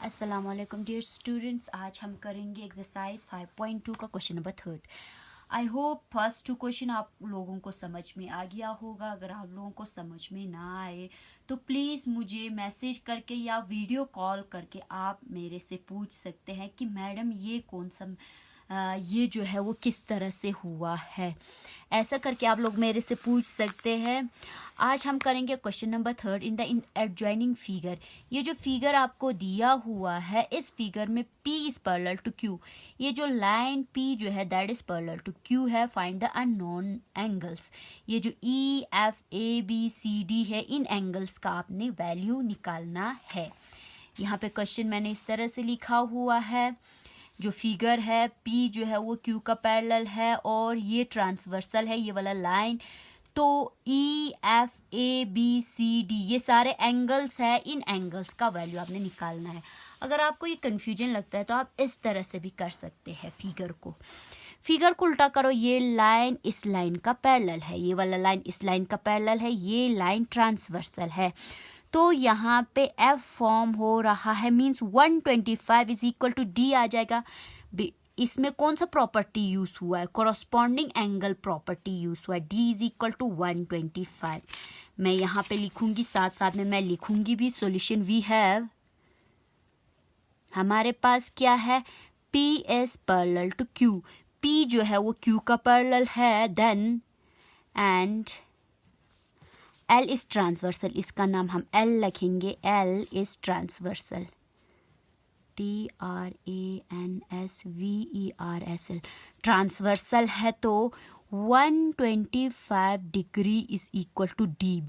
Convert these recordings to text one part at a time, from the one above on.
अस्सलाम वालेकुम dear students, आज हम करेंगे एक्सरसाइज 5.2 का question number 3। I hope first 2 question आप लोगों को समझ में आ गया होगा। अगर आप लोगों को समझ में ना आए तो प्लीज़ मुझे मैसेज करके या वीडियो कॉल करके आप मेरे से पूछ सकते हैं कि मैडम ये कौन सा ये जो है वो किस तरह से हुआ है। ऐसा करके आप लोग मेरे से पूछ सकते हैं। आज हम करेंगे question number 3 in the adjoining figure. ये जो फिगर आपको दिया हुआ है, इस फिगर में P is parallel to Q। ये जो लाइन P जो है that is parallel to Q है। Find the unknown angles. ये जो E, F, A, B, C, D है, इन एंगल्स का आपने वैल्यू निकालना है। यहाँ पे क्वेश्चन मैंने इस तरह से लिखा हुआ है। जो फिगर है P जो है वो Q का पैरेलल है और ये ट्रांसवर्सल है, ये वाला लाइन। तो E, F, A, B, C, D ये सारे एंगल्स है, इन एंगल्स का वैल्यू आपने निकालना है। अगर आपको ये कंफ्यूजन लगता है तो आप इस तरह से भी कर सकते हैं। फिगर को उल्टा करो। ये लाइन इस लाइन का पैरेलल है, ये वाला लाइन इस लाइन का पैरेलल है, ये लाइन ट्रांसवर्सल है। तो यहाँ पे F फॉर्म हो रहा है, means 125 is equal to D आ जाएगा। इसमें कौन सा प्रॉपर्टी यूज हुआ है? कॉरस्पॉन्डिंग एंगल प्रॉपर्टी यूज हुआ है। D is equal to 125। मैं यहाँ पे लिखूंगी, साथ साथ में मैं लिखूंगी भी सॉल्यूशन वी हैव। हमारे पास क्या है? P is parallel to Q। P जो है वो Q का पैरेलल है। Then and L is transversal, इसका नाम हम L लिखेंगे। L is transversal, TRANSVERSL transversal है। तो 125 degree is equal to D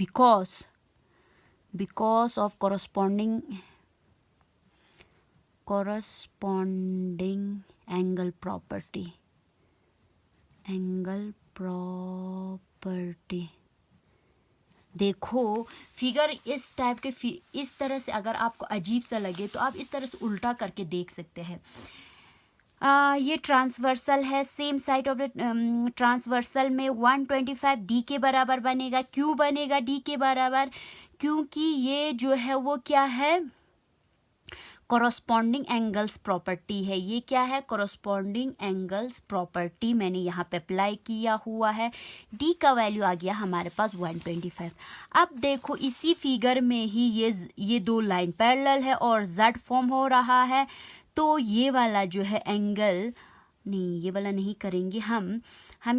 because of corresponding angle property. देखो फिगर इस टाइप के इस तरह से अगर आपको अजीब सा लगे तो आप इस तरह से उल्टा करके देख सकते हैं। ये ट्रांसवर्सल है, सेम साइड ऑफ ट्रांसवर्सल में 125 D के बराबर बनेगा। क्यों बनेगा D के बराबर? क्योंकि ये जो है वो क्या है? कॉरस्पॉन्डिंग एंगल्स प्रॉपर्टी है। ये क्या है? कॉरस्पॉन्डिंग एंगल्स प्रॉपर्टी मैंने यहाँ पे अप्लाई किया हुआ है। D का वैल्यू आ गया हमारे पास 125। अब देखो इसी फिगर में ही ये दो लाइन पैरेलल है और Z फॉर्म हो रहा है। तो ये वाला जो है एंगल नहीं, ये वाला नहीं करेंगे हम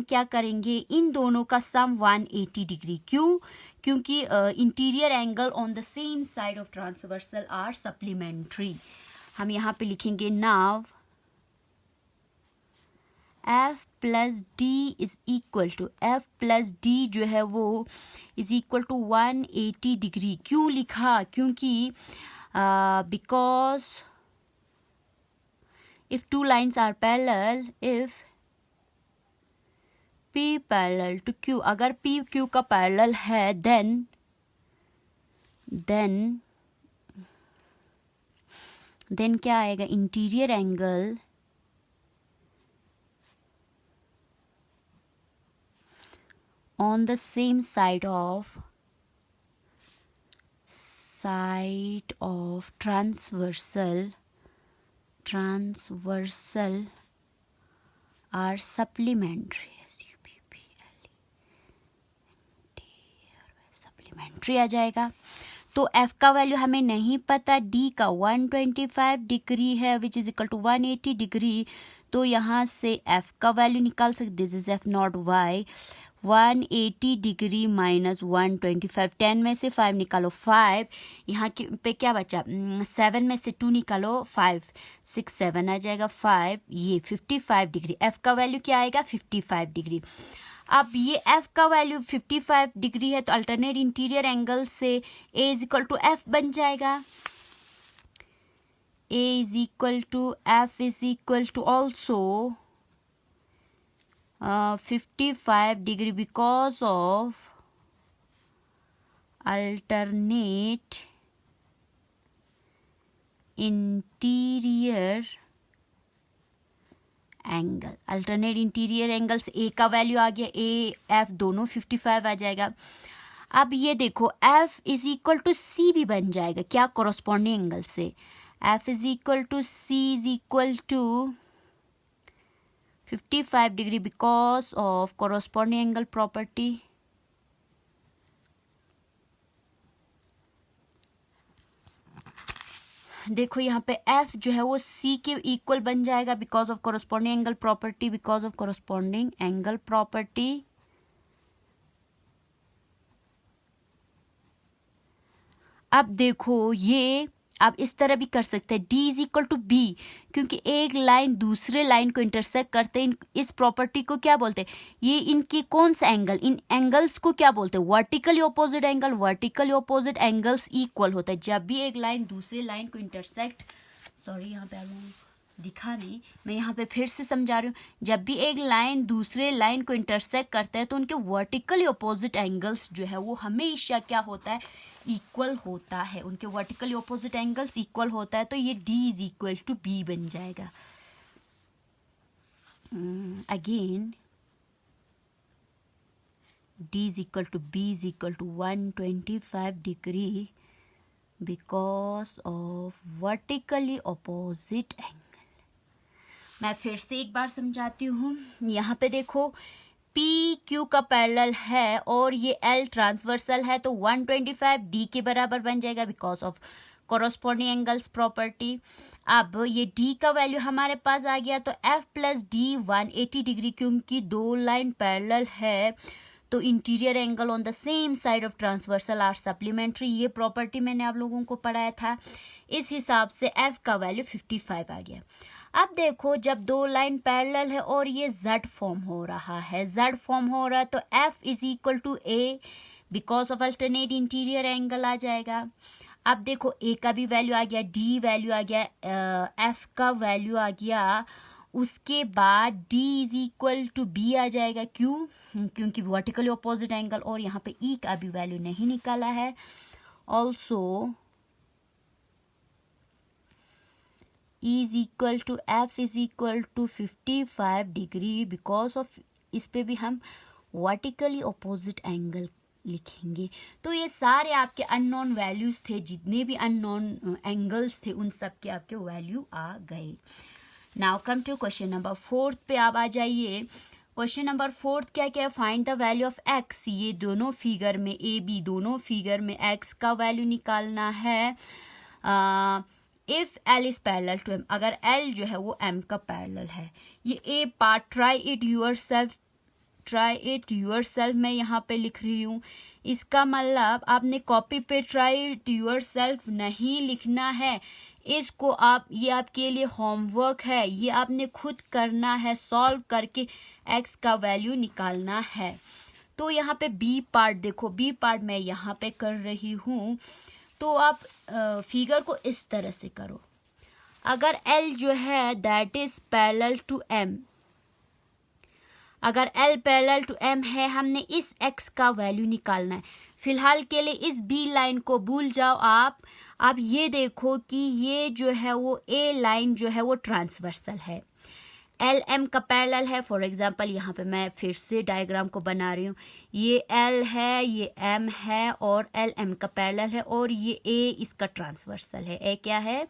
क्या करेंगे? इन दोनों का सम 180 डिग्री। क्यों? क्योंकि interior angle on the same side of transversal are supplementary. हम यहाँ पे लिखेंगे now F plus D is equal to F plus D जो है वो इज इक्वल टू 180 डिग्री। क्यों लिखा? क्योंकि because if two lines are parallel, if P parallel to Q, अगर P Q का parallel है then क्या आएगा? Interior angle on the same side of transversal are supplementary। Supplementary आ जाएगा। तो F का वैल्यू हमें नहीं पता, D का 125 डिग्री है which is equal to 180 degree. तो यहाँ से F का वैल्यू निकाल सकते, this is F not Y। 180 degree minus 125, 10 में से 5 निकालो 5, यहाँ पे क्या बचा? 7 में से 2 निकालो 5, 6 7 आ जाएगा 5। ये 55 डिग्री। F का वैल्यू क्या आएगा? 55 डिग्री। अब ये F का वैल्यू 55 डिग्री है तो अल्टरनेट इंटीरियर एंगल से A is equal to F बन जाएगा। A is equal to F is equal to also 55 degree because of alternate interior angle. Alternate interior angle से A का वैल्यू आ गया, A F दोनों 55 आ जाएगा। अब ये देखो F is equal to C भी बन जाएगा। क्या? कॉरस्पॉन्डिंग एंगल से F is equal to C is equal to 55 degree because of corresponding angle property. देखो यहाँ पे F जो है वो C के इक्वल बन जाएगा because of corresponding angle property, because of corresponding angle property. अब देखो ये आप इस तरह भी कर सकते हैं, D is equal to B, क्योंकि एक लाइन दूसरे लाइन को इंटरसेक्ट करते हैं। इस प्रॉपर्टी को क्या बोलते हैं, ये इनकी कौन सा एंगल, इन एंगल्स को क्या बोलते हैं, vertically opposite angle. Vertically opposite angles equal होता है जब भी एक लाइन दूसरे लाइन को इंटरसेक्ट, सॉरी यहाँ पे दिखा नहीं, मैं यहाँ पे फिर से समझा रही हूँ, जब भी एक लाइन दूसरे लाइन को इंटरसेक्ट करता है तो उनके वर्टिकली ऑपोजिट एंगल्स जो है वो हमेशा क्या होता है, इक्वल होता है। उनके वर्टिकली ऑपोजिट एंगल्स इक्वल होता है, तो ये D is equal to B बन जाएगा। Again D is equal to B is equal to 125 degree because of vertically opposite angle. मैं फिर से एक बार समझाती हूँ। यहाँ पे देखो पी क्यू का पैरेलल है और ये एल ट्रांसवर्सल है, तो 125 डी के बराबर बन जाएगा because of corresponding angles property. अब ये डी का वैल्यू हमारे पास आ गया, तो एफ प्लस डी 180 डिग्री, क्योंकि दो लाइन पैरेलल है तो interior angle on the same side of transversal are supplementary. ये प्रॉपर्टी मैंने आप लोगों को पढ़ाया था। इस हिसाब से एफ का वैल्यू 55 आ गया। अब देखो जब दो लाइन पैरेलल है और ये Z फॉर्म हो रहा है, Z फॉर्म हो रहा है, तो F is equal to A because of alternate interior angle आ जाएगा। अब देखो A का भी वैल्यू आ गया, D वैल्यू आ गया, F का वैल्यू आ गया, उसके बाद D is equal to B आ जाएगा। क्यों, क्योंकि वर्टिकली ऑपोजिट एंगल, और यहाँ पे E का भी वैल्यू नहीं निकाला है। Also E is equal to F is equal to 55 degree because of, इस पे भी हम वर्टिकली ऑपोजिट एंगल लिखेंगे। तो ये सारे आपके अननोन वैल्यूज थे, जितने भी अननोन एंगल्स थे उन सब के आपके वैल्यू आ गए। Now come to question number 4 पे आप आ जाइए। क्वेश्चन नंबर 4 क्या क्या, find the value of x। ये दोनों फिगर में A B दोनों फिगर में x का वैल्यू निकालना है। If L is parallel to M, अगर L जो है वो M का पैरेलल है। ये A part, try it yourself मैं यहाँ पे लिख रही हूँ। इसका मतलब आपने कॉपी पे ट्राई इट यूर सेल्फ नहीं लिखना है, इसको आप, ये आपके लिए होमवर्क है, ये आपने खुद करना है, सॉल्व करके x का वैल्यू निकालना है। तो यहाँ पे B पार्ट देखो, B पार्ट मैं यहाँ पे कर रही हूँ। तो आप फिगर को इस तरह से करो, अगर L जो है that is parallel to M, अगर L पैरेलल टू M है, हमने इस x का वैल्यू निकालना है। फिलहाल के लिए इस B लाइन को भूल जाओ आप। अब ये देखो कि ये जो है वो A लाइन जो है वो ट्रांसवर्सल है, L M का पैरेलल है। फॉर एग्जांपल यहाँ पे मैं फिर से डायग्राम को बना रही हूँ, ये L है, ये M है और L M का पैरेलल है, और ये A इसका ट्रांसवर्सल है। A क्या है,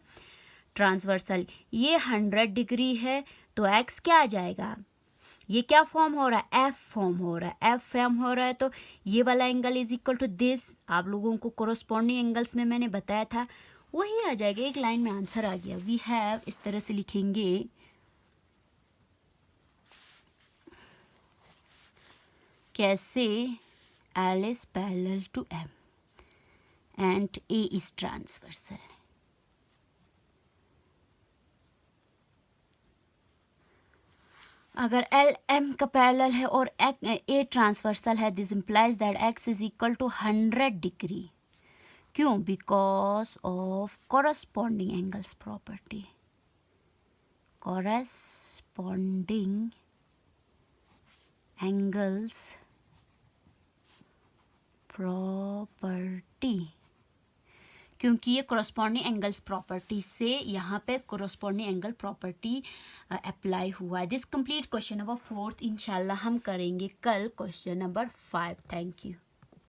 ट्रांसवर्सल। ये 100 डिग्री है, तो x क्या आ जाएगा, ये क्या फॉर्म हो रहा है, F फॉर्म हो रहा है, F फॉर्म हो रहा है। तो ये वाला angle is equal to this, आप लोगों को कोरस्पॉन्डिंग एंगल्स में मैंने बताया था वही आ जाएगा। एक लाइन में आंसर आ गया। वी हैव, इस तरह से लिखेंगे, कैसे L is parallel to M and A is transversal। अगर L M का पैरेलल है और A ट्रांसवर्सल है, this implies that x is equal to 100 degree. क्यों, because of corresponding angles property, corresponding angles property, क्योंकि ये कोरस्पॉन्डिंग एंगल्स प्रॉपर्टी से यहाँ पे कोरस्पॉन्डिंग एंगल प्रॉपर्टी अप्लाई हुआ है। This complete question number 4। इंशाल्लाह हम करेंगे कल क्वेश्चन नंबर 5। Thank you.